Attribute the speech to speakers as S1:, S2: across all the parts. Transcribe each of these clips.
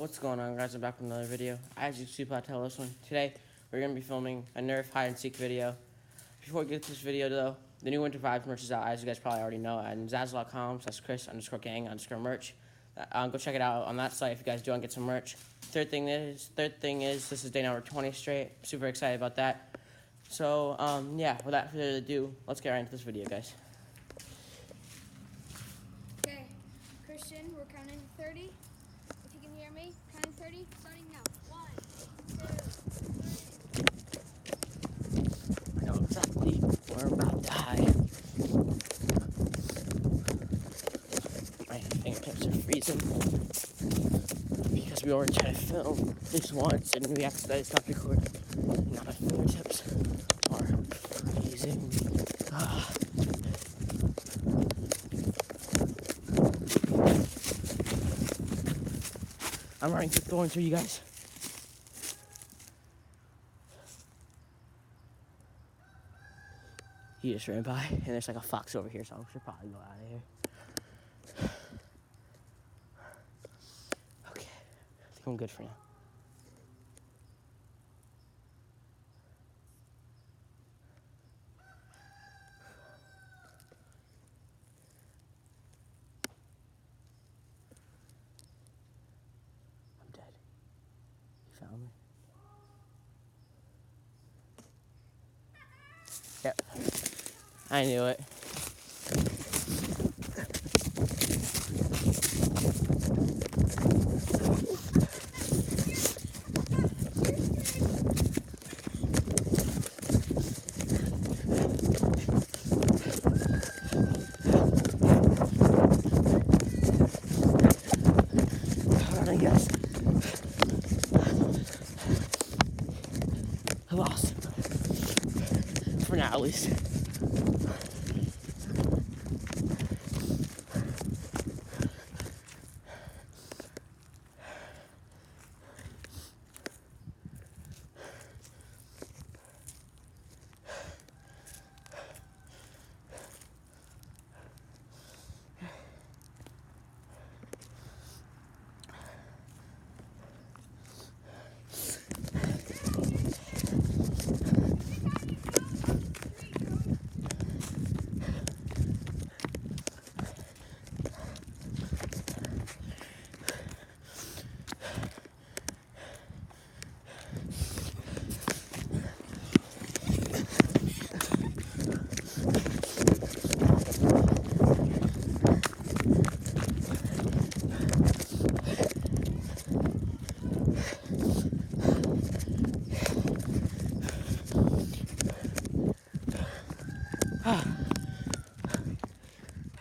S1: What's going on, guys? I'm back with another video. As you see, tell this one. Today, we're going to be filming a Nerf hide-and-seek video. Before we get to this video, though, the new Winter Vibes merch is out, as you guys probably already know, at Zazzle.com. So that's Chris_gang_merch. Go check it out on that site if you guys do want to get some merch. Third thing is, this is day number 20 straight. Super excited about that. So, yeah, without further ado, let's get right into this video, guys.
S2: Okay, Christian, we're counting to 30. If you can hear me, counting 30, starting now. 1, 2, 3.
S1: I know exactly where I'm about to hide. My fingertips are freezing because we already tried to film this once and we accidentally stopped recording. Now my fingertips are freezing. I'm running through thorns for you guys. He just ran by, and there's like a fox over here, so I should probably go out of here. Okay, I think I'm good for now. I'm dead. You found me? Yep. I knew it. I guess. I lost. For now, at least.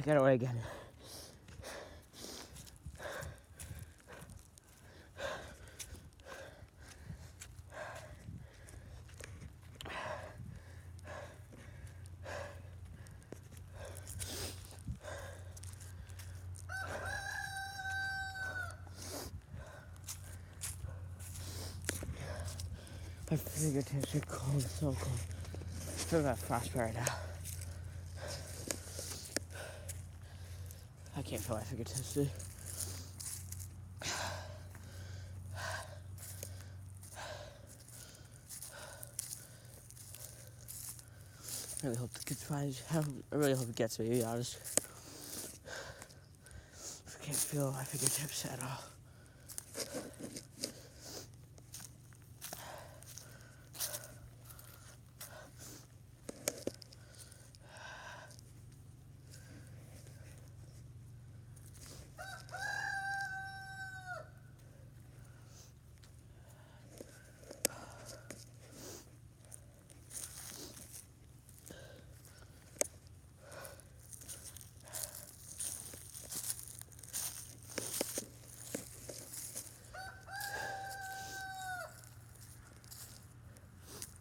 S1: I got away again. My fingertips are cold, so cold. I feel like frostbite right now. I can't feel my fingertips, dude. I really hope it gets fine. I really hope it gets me, to be honest. I can't feel my fingertips at all.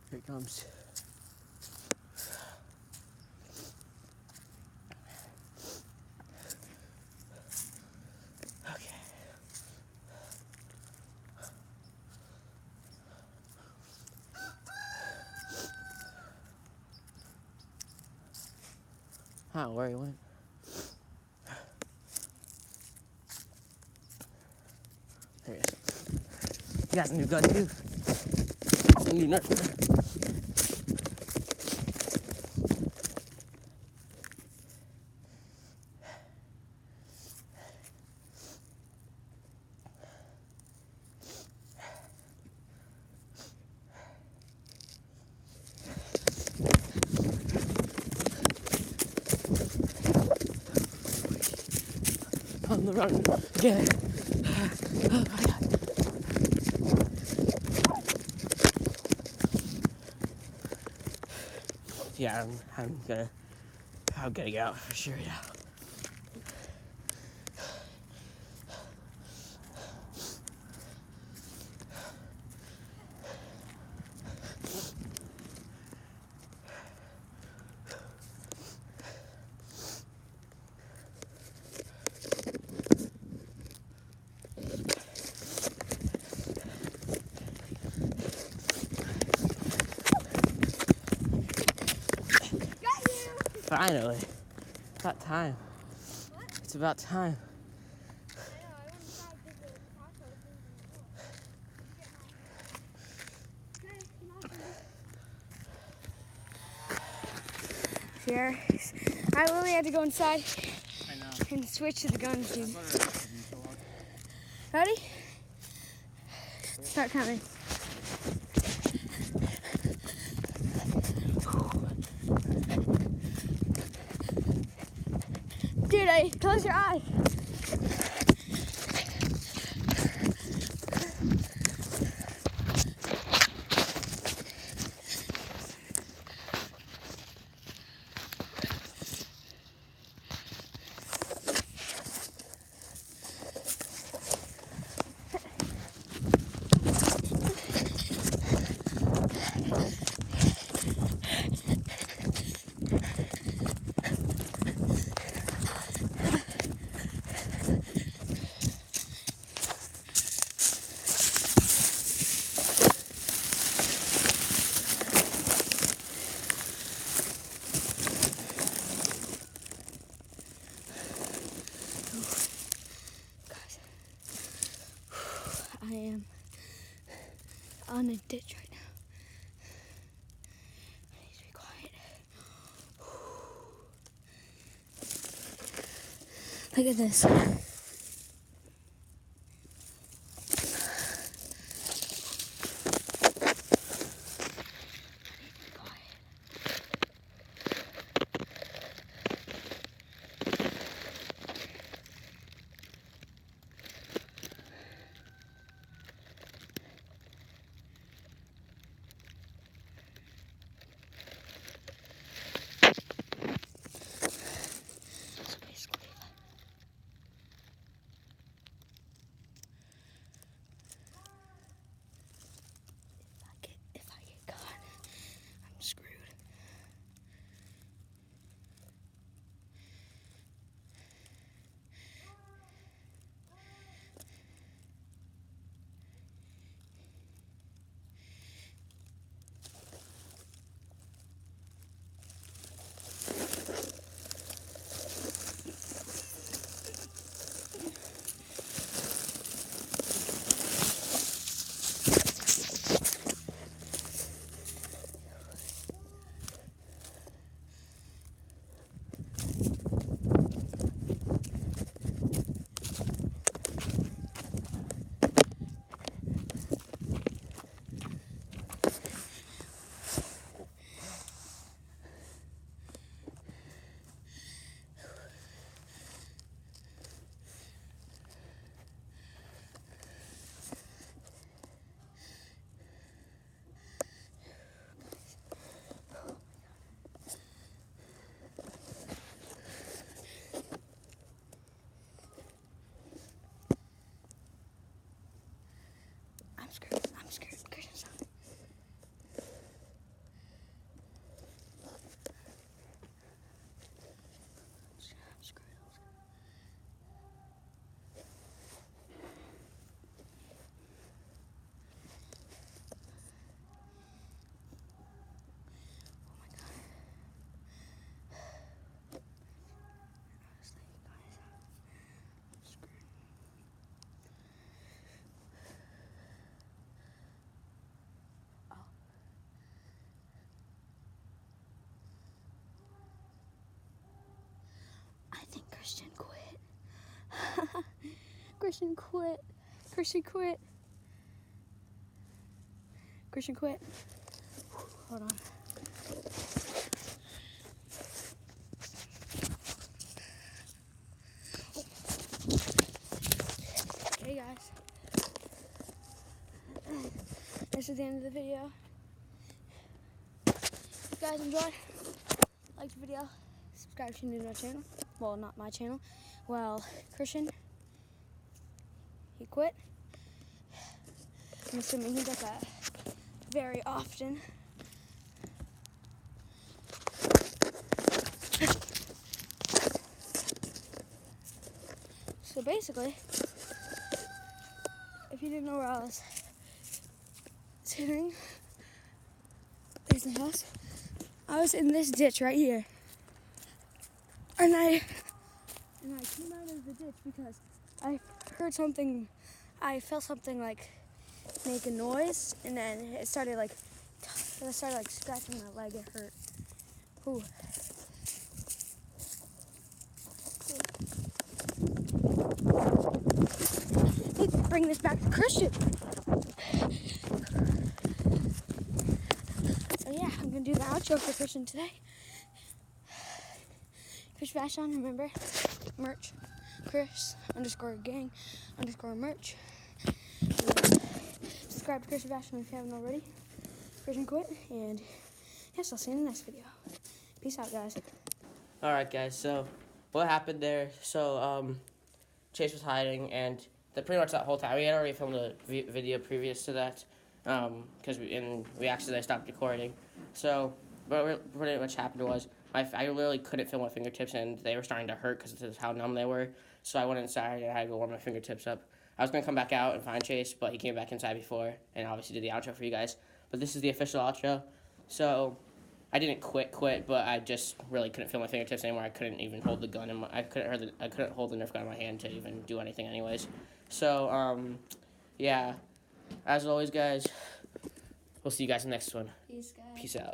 S1: Here it comes. Okay. I don't know where he went. There he is. He got a new gun too. A new nerf. On the run again. Oh my God. Yeah, I'm gonna get out for sure now. Finally. It's about time.
S2: What?
S1: It's about time.
S2: I know, I went inside because the taco was in the pool. Okay, come on. Here. I literally had to go inside and switch to the gun team. Ready? Start counting. Dude, close your eyes. I am on a ditch right now. I need to be quiet. Look at this. Christian quit. Christian quit. Christian quit. Hold on. Hey guys. This is the end of the video. If you guys enjoyed, like the video, subscribe if you're new to our channel. Well, not my channel. Well, Christian, he quit. I'm assuming he does that very often. So basically, if you didn't know where I was sitting, there's the house. I was in this ditch right here. And I came out of the ditch because I heard something, I felt something like make a noise, and then it started like scratching my leg. It hurt. Ooh. I need to bring this back to Christian. So yeah, I'm gonna do the outro for Christian today. Chris Vashon, remember, merch, Chris_gang_merch. Subscribe to Chris Vashon if you haven't already. Christian quit, and yes, I'll see you in the next video. Peace out, guys.
S1: Alright, guys, so what happened there? So, Chase was hiding, and pretty much that whole time, we had already filmed a video previous to that, because we accidentally stopped recording. So, what pretty much happened was, I literally couldn't feel my fingertips, and they were starting to hurt because of how numb they were. So I went inside, and I had to go warm my fingertips up. I was going to come back out and find Chase, but he came back inside before, and obviously did the outro for you guys. But this is the official outro. So I didn't quit, but I just really couldn't feel my fingertips anymore. I couldn't even hold the gun I couldn't hold the Nerf gun in my hand to even do anything anyways. So, yeah. As always, guys, we'll see you guys in the next one.
S2: Peace, guys.
S1: Peace out.